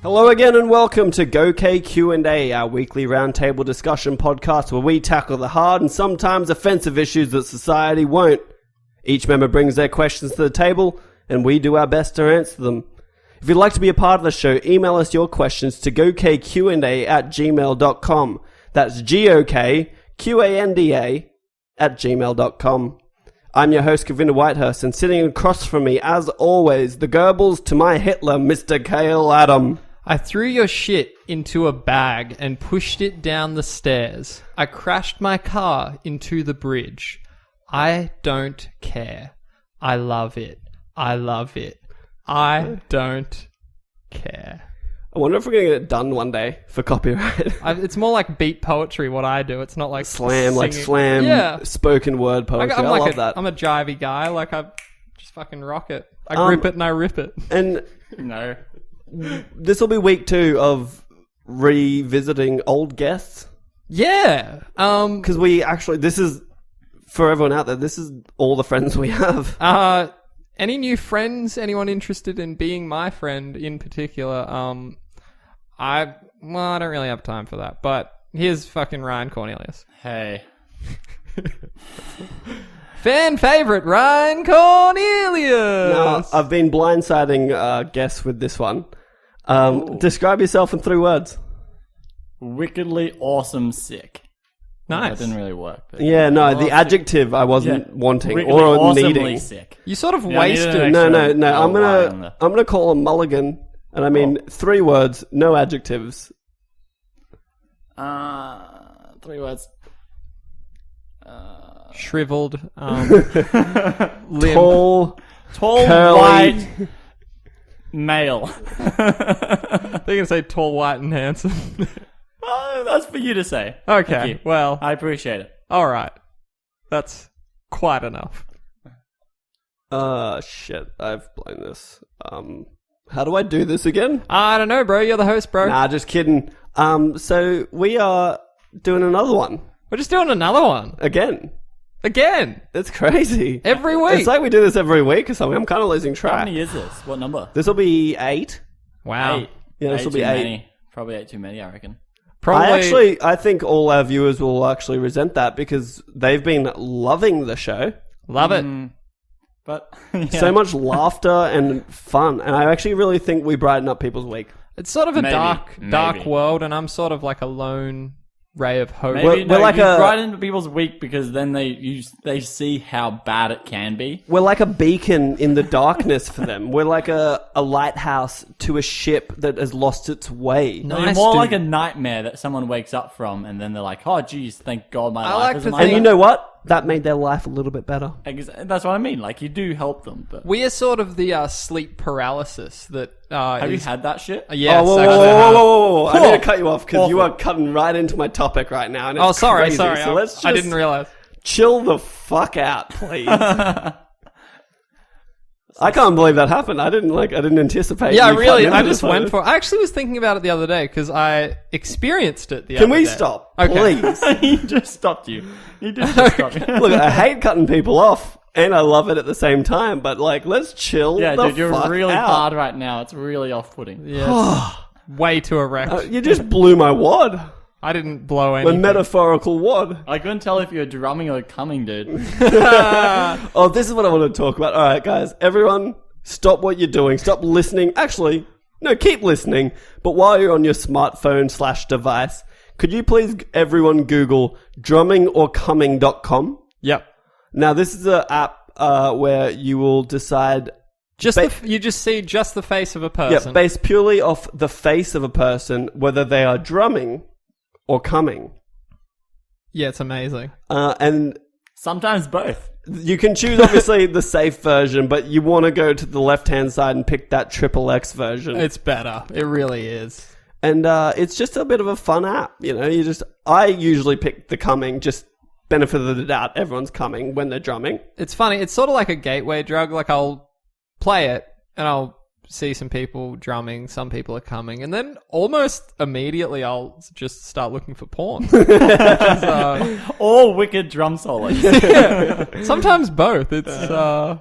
Hello again and welcome to GoK Q&A, our weekly roundtable discussion podcast where we tackle the hard and sometimes offensive issues that society won't. Each member brings their questions to the table and we do our best to answer them. If you'd like to be a part of the show, email us your questions to gokqanda@gmail.com. That's GOKQANDA@gmail.com. I'm your host, Govinda Whitehurst, and sitting across from me, as always, the Goebbels to my Hitler, Mr. Khayl Adam. I threw your shit into a bag and pushed it down the stairs. I crashed my car into the bridge. I don't care. I love it. I love it. I don't care. I wonder if we're going to get it done one day for copyright. It's more like beat poetry, what I do. It's not like slam, yeah. Spoken word poetry. I love that. I'm a jivey guy. Like, I just fucking rock it. I grip it and I rip it. And no. This will be week 2 of revisiting old guests. Yeah. Because this is, for everyone out there, this is all the friends we have. Any new friends? Anyone interested in being my friend in particular? I don't really have time for that. But here's fucking Ryan Cornelius. Hey. Fan favorite Ryan Cornelius. Now, I've been blindsiding guests with this one. Describe yourself in 3 words. Wickedly awesome sick. Nice. That didn't really work. But yeah, no, the adjective I wasn't wanting wickedly or awesomely needing. Sick. You sort of wasted. No. I'm gonna call him Mulligan, and I mean 3 words, no adjectives. 3 words. Shriveled, tall, curly. White, male. They're gonna say tall, white, and handsome. Oh, that's for you to say. Okay, well, I appreciate it. All right, that's quite enough. Shit, I've blown this. How do I do this again? I don't know, bro. You're the host, bro. Nah, just kidding. So we are doing another one. We're just doing another one. Again. It's crazy. Every week. It's like we do this every week or something. I'm kind of losing track. How many is this? What number? This will be 8. Wow. 8. Yeah, this will be 8. Many. Probably 8 too many, I reckon. Probably. I think all our viewers will actually resent that because they've been loving the show. Love it. But so much laughter and fun. And I actually really think we brighten up people's week. It's sort of a dark world, and I'm sort of like a lone ray of hope. Maybe We're like you a- brighten into people's week because then they see how bad it can be. We're like a beacon in the darkness for them. We're like a lighthouse to a ship that has lost its way. No. You're Nice, more dude. like a nightmare that someone wakes up from and then they're like, oh, geez, thank God my life like is to a think- And you nightmare. know what? That made their life a little bit better. That's what I mean. Like, you do help them. But We are sort of the sleep paralysis that have you had that shit? Yes, whoa. actually. I need to cut you off because you Awful. are cutting right into my topic right now. And it's Oh, sorry. crazy. So let's just I didn't realize. chill the fuck out, please. I can't believe that happened. I didn't anticipate. Yeah, you really. cutting into I this just went one. for it. I actually was thinking about it the other day because I experienced it the Can other we day. stop, Okay. please? He just stopped you. He did just stop you. Look, I hate cutting people off, and I love it at the same time. But like, let's chill. Yeah, the dude, you're fuck really out. hard right now. It's really off-putting. Yeah, it's way too erect. You just blew my wad, I didn't blow my anything. metaphorical wad. I couldn't tell if you were drumming or coming, dude. Oh, this is what I want to talk about. All right, guys, everyone, stop what you're doing. Stop listening. Actually, no, keep listening. But while you're on your smartphone / device, could you please, everyone, Google drummingorcoming.com? Yep. Now, this is an app where you will decide... You just see just the face of a person. Yeah, based purely off the face of a person, whether they are drumming or coming. Yeah, it's amazing. And Sometimes both. you can choose, obviously, the safe version, but you want to go to the left-hand side and pick that XXX version. It's better. It really is. And it's just a bit of a fun app, you know. I usually pick the coming, just benefit of the doubt. Everyone's coming when they're drumming. It's funny. It's sort of like a gateway drug. Like, I'll play it and I'll see some people drumming, some people are coming, and then almost immediately I'll just start looking for porn. Which is, All wicked drum solos. yeah, sometimes both. It's But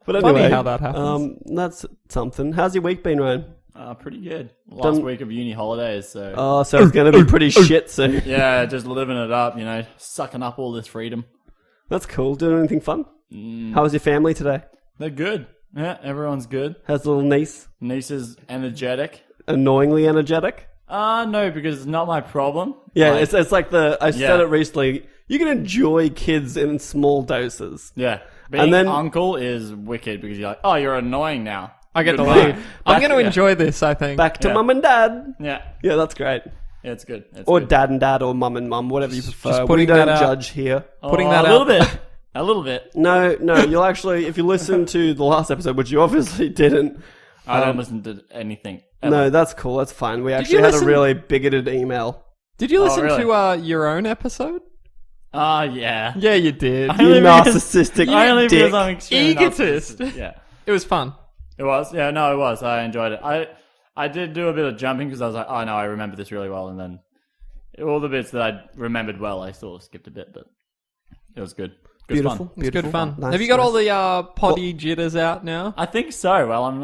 funny anyway, how that happens. that's something. How's your week been, Ryan? Pretty good. Last week of uni holidays, so... Oh, so it's going to be pretty shit soon. Yeah, just living it up, sucking up all this freedom. That's cool. Doing anything fun? How was your family today? They're good. Yeah, everyone's good. How's the little niece? Niece is energetic. Annoyingly energetic? No, because it's not my problem. Yeah, it's like I said it recently. You can enjoy kids in small doses. Yeah. Being uncle is wicked because you're like, oh, you're annoying now. I get the lead. I'm going to enjoy this, I think. Back to mum and dad. Yeah. Yeah, that's great. Yeah, it's good. Or dad and dad or mum and mum, whatever you prefer. We don't judge here. Putting that a little bit. A little bit. No, you'll actually, if you listen to the last episode, which you obviously didn't. I don't listen to anything. Ever. No, that's cool. That's fine. We actually had a really bigoted email. Did you listen to your own episode? Yeah. Yeah, you did. You narcissistic only dick. because I'm extremely egotist. Yeah. It was fun. It was? Yeah, no, it was. I enjoyed it. I did do a bit of jumping because I was like, oh no, I remember this really well. And then all the bits that I remembered well, I sort of skipped a bit, but it was good. Beautiful. Fun. It's good fun. Nice, Have you got all the potty jitters out now? I think so. Well, I'm,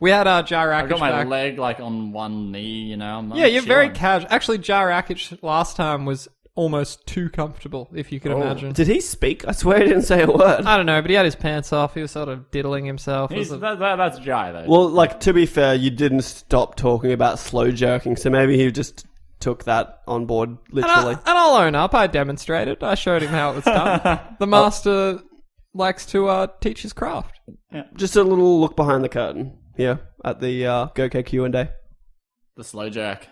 We had Jar Rakic I got my back. leg like on one knee, I'm Yeah, you're very chilling. casual. Actually, Jar Rakic last time was almost too comfortable, if you could imagine. Did he speak? I swear he didn't say a word. I don't know, but he had his pants off. He was sort of diddling himself. That's Jai, though. Well, to be fair, you didn't stop talking about slow jerking, so maybe he just took that on board, literally. And I'll own up, I demonstrated. I showed him how it was done. The master likes to teach his craft. Just a little look behind the curtain here at the GoK Q&A. The slow jerk.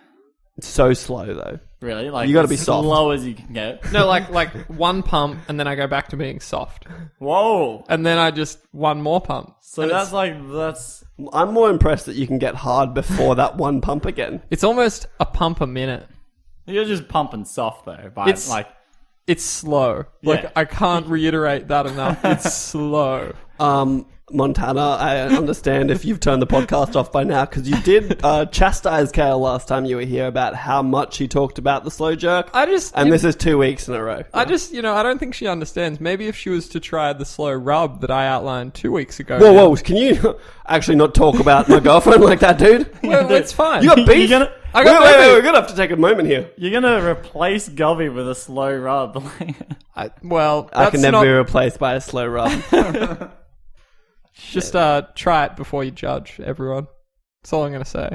It's so slow, though. Really? Like, you got to be as soft. slow as you can get. No, like one pump, and then I go back to being soft. Whoa. And then I just one more pump. So And that's... I'm more impressed that you can get hard before that one pump again. It's almost a pump a minute. You're just pumping soft, though. It's slow. Yeah. I can't reiterate that enough. It's slow. Montana, I understand if you've turned the podcast off by now, because you did chastise Khayl last time you were here about how much he talked about the slow jerk. This is 2 weeks in a row. I don't think she understands. Maybe if she was to try the slow rub that I outlined 2 weeks ago. Whoa, can you actually not talk about my girlfriend like that, dude? Well, it's fine. You got beef? Wait, we're going to have to take a moment here. You're going to replace Govy with a slow rub. I that's can never be replaced by a slow rub. Just try it before you judge, everyone. That's all I'm going to say.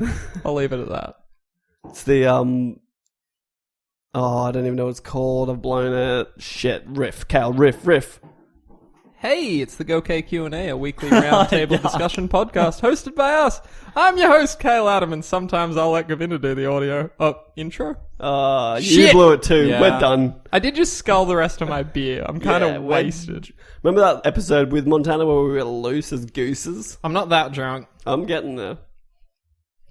I'll leave it at that. It's the, I don't even know what it's called. I've blown it. Shit, riff. Khayl, riff. Hey, it's the GoK Q&A, a weekly roundtable discussion podcast hosted by us. I'm your host, Khayl Adam, and sometimes I'll let Govinda do the audio. Intro? You Shit. blew it too. Yeah. We're done. I did just scull the rest of my beer. I'm kind of wasted. Remember that episode with Montana where we were loose as gooses? I'm not that drunk. I'm getting there.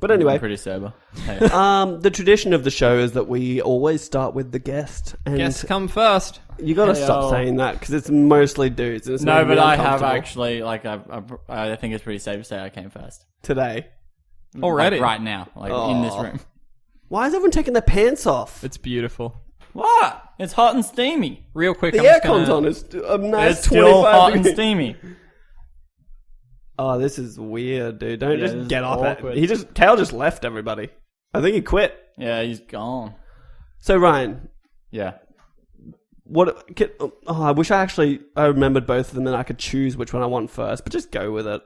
But anyway, I'm pretty sober. Hey. the tradition of the show is that we always start with the guest. And Guests come first. you got to stop saying that because it's mostly dudes. And it's No, making but me I have uncomfortable. actually, I think it's pretty safe to say I came first. Today. Already? Right now, in this room. Why is everyone taking their pants off? It's beautiful. What? It's hot and steamy. Real quick, The I'm just aircon's gonna... on. It's a nice It's still 25 hot and degrees. steamy. Oh, this is weird, dude. Don't Yeah, this just is get off awkward. it. Khayl just left everybody. I think he quit. Yeah, he's gone. So, Ryan, Yeah. I wish I remembered both of them and I could choose which one I want first, but just go with it.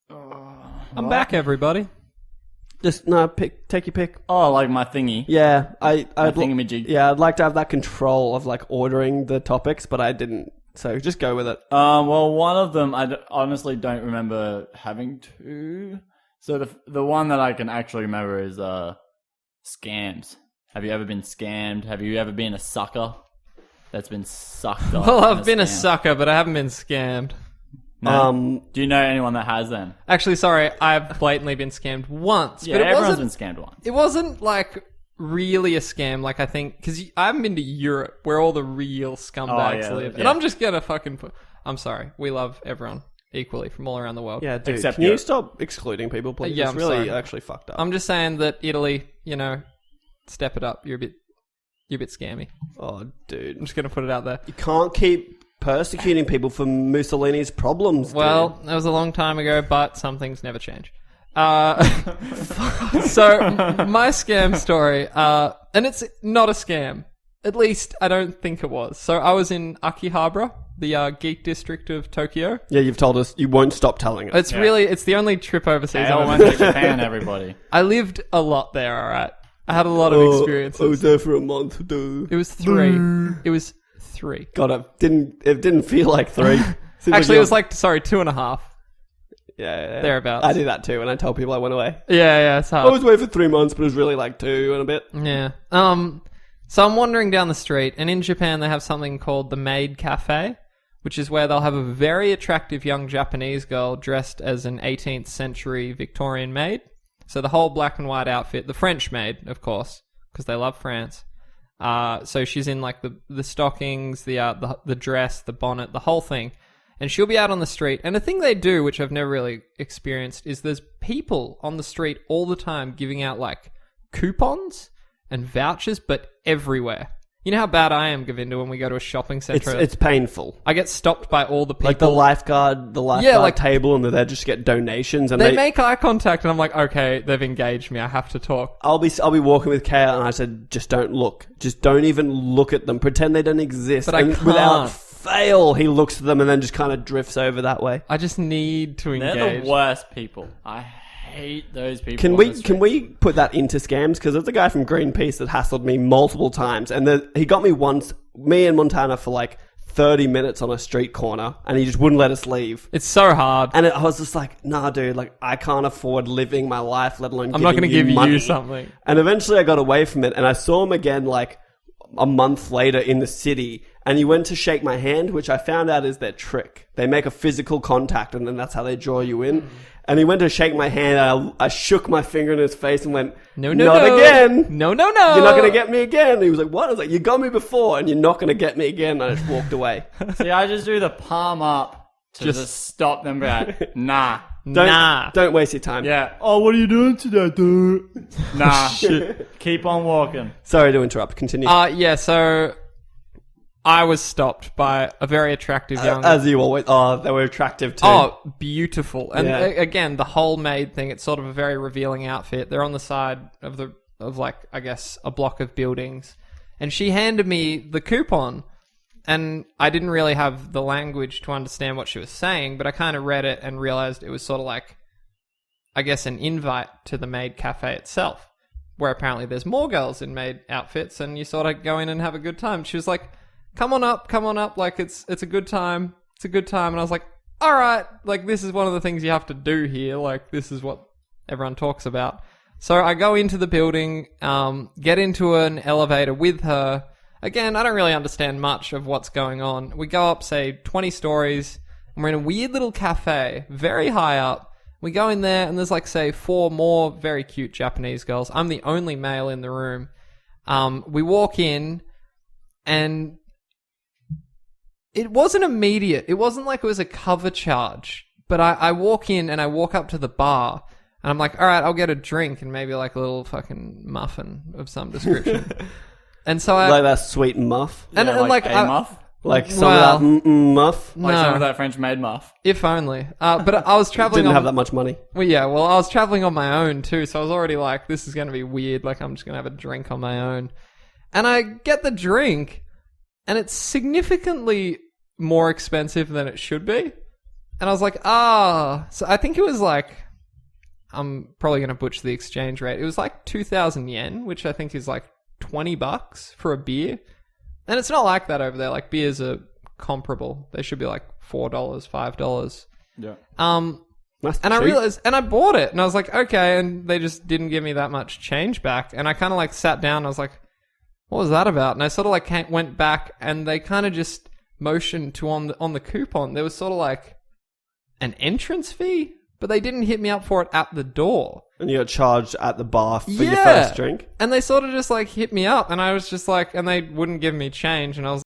I'm back, everybody. Take your pick. Oh, like my thingy. Yeah, I'd thingamajig. I'd like to have that control of ordering the topics, but I didn't. So just go with it. Well, one of them I honestly don't remember having to. So the one that I can actually remember is scams. Have you ever been scammed? Have you ever been a sucker that's been sucked off? Well, I've been a scam? sucker, but I haven't been scammed. No? Do you know anyone that has then? Actually, sorry, I've blatantly been scammed once. Yeah, but everyone's been scammed once. It wasn't really a scam, I think, because I haven't been to Europe where all the real scumbags live. And I'm just gonna I'm sorry, we love everyone equally from all around the world. Yeah, dude. Except can you Europe. stop excluding people, please? Yeah, it's I'm really sorry. actually fucked up. I'm just saying that Italy, step it up. You're a bit scammy. Oh, dude. I'm just gonna put it out there. You can't keep persecuting people for Mussolini's problems, dude. Well, that was a long time ago, but some things never change. So my scam story, and it's not a scam. At least I don't think it was. So I was in Akihabara, the geek district of Tokyo. Yeah, you've told us. You won't stop telling us. It's the only trip overseas Khayl I've went to Japan, everybody. I lived a lot there, alright. I had a lot of experiences. I was there for a month, dude. It was 3. It was 3. God, it didn't feel like 3. Actually, it was like, 2.5. Yeah. Thereabouts. I do that too when I tell people I went away. Yeah, it's hard. I was away for 3 months, but it was really like 2 and a bit. Yeah. So I'm wandering down the street, and in Japan they have something called the Maid Cafe, which is where they'll have a very attractive young Japanese girl dressed as an 18th century Victorian maid. So the whole black and white outfit, the French maid, of course, because they love France. So she's in like the stockings, the dress, the bonnet, the whole thing. And she'll be out on the street. And the thing they do, which I've never really experienced, is there's people on the street all the time giving out like coupons and vouchers, but everywhere. You know how bad I am, Govinda, when we go to a shopping centre? It's painful. I get stopped by all the people. Like the lifeguard table, and they're there just to get donations. And they make eye contact, and I'm like, okay, they've engaged me. I have to talk. I'll be walking with Khayl, and I said, just don't look. Just don't even look at them. Pretend they don't exist. But and I can't. Without fail, he looks at them and then just kind of drifts over that way. I just need to engage. They're the worst people. I hate those people. Can we put that into scams? Because there's a guy from Greenpeace that hassled me multiple times, and he got me once, me and Montana, for like 30 minutes on a street corner, and he just wouldn't let us leave. It's so hard. And I was just like, nah, dude, like I can't afford living my life, let alone I'm not going to give money. you something. And eventually I got away from it, and I saw him again like a month later in the city, and he went to shake my hand, which I found out is their trick. They make a physical contact, and then that's how they draw you in. And he went to shake my hand, and I shook my finger in his face and went, not again. No. You're not going to get me again. And he was like, what? I was like, you got me before, and you're not going to get me again. And I just walked away. See, I just do the palm up to just stop them. Like, nah. Don't waste your time. Yeah. Oh, what are you doing today, dude? Nah. Shit. Keep on walking. Sorry to interrupt. Continue. Yeah, so I was stopped by a very attractive young... As you always... Oh, they were attractive too. Oh, beautiful. And Yeah. Again, the whole maid thing, it's sort of a very revealing outfit. They're on the side of like, I guess, a block of buildings. And she handed me the coupon. And I didn't really have the language to understand what she was saying, but I kind of read it and realized it was sort of like, I guess, an invite to the maid cafe itself, where apparently there's more girls in maid outfits, and you sort of go in and have a good time. She was like, come on up, like it's a good time. It's a good time. And I was like, all right, like this is one of the things you have to do here. Like this is what everyone talks about. So I go into the building, get into an elevator with her. Again, I don't really understand much of what's going on. We go up, say, 20 stories, and we're in a weird little cafe, very high up. We go in there, and there's like, say, 4 more very cute Japanese girls. I'm the only male in the room. We walk in, and it wasn't immediate. It wasn't like it was a cover charge. But I walk in, and I walk up to the bar, and I'm like, all right, I'll get a drink, and maybe like a little fucking muffin of some description. And so I... Like that sweet muff? And, Yeah, and like a muff? Like some of that muff? Like No. some of that French maid muff. If only. But I was traveling Didn't have that much money. Well, yeah, well, I was traveling on my own too, so I was already like, this is going to be weird, like I'm just going to have a drink on my own. And I get the drink, and it's significantly more expensive than it should be. And I was like, so I think it was like, I'm probably going to butcher the exchange rate. It was like 2,000 yen, which I think is like $20 for a beer. And it's not like that over there. Like beers are comparable. They should be like $4, $5. Yeah. That's And I cheap. realized, and I bought it, and I was like, okay, and they just didn't give me that much change back. And I kind of like sat down, and I was like, what was that about? And I sort of like went back, and they kind of just motioned to on the coupon. There was sort of like an entrance fee, but they didn't hit me up for it at the door. And you got charged at the bar for your first drink? And they sort of just like hit me up, and I was just like, and they wouldn't give me change, and I was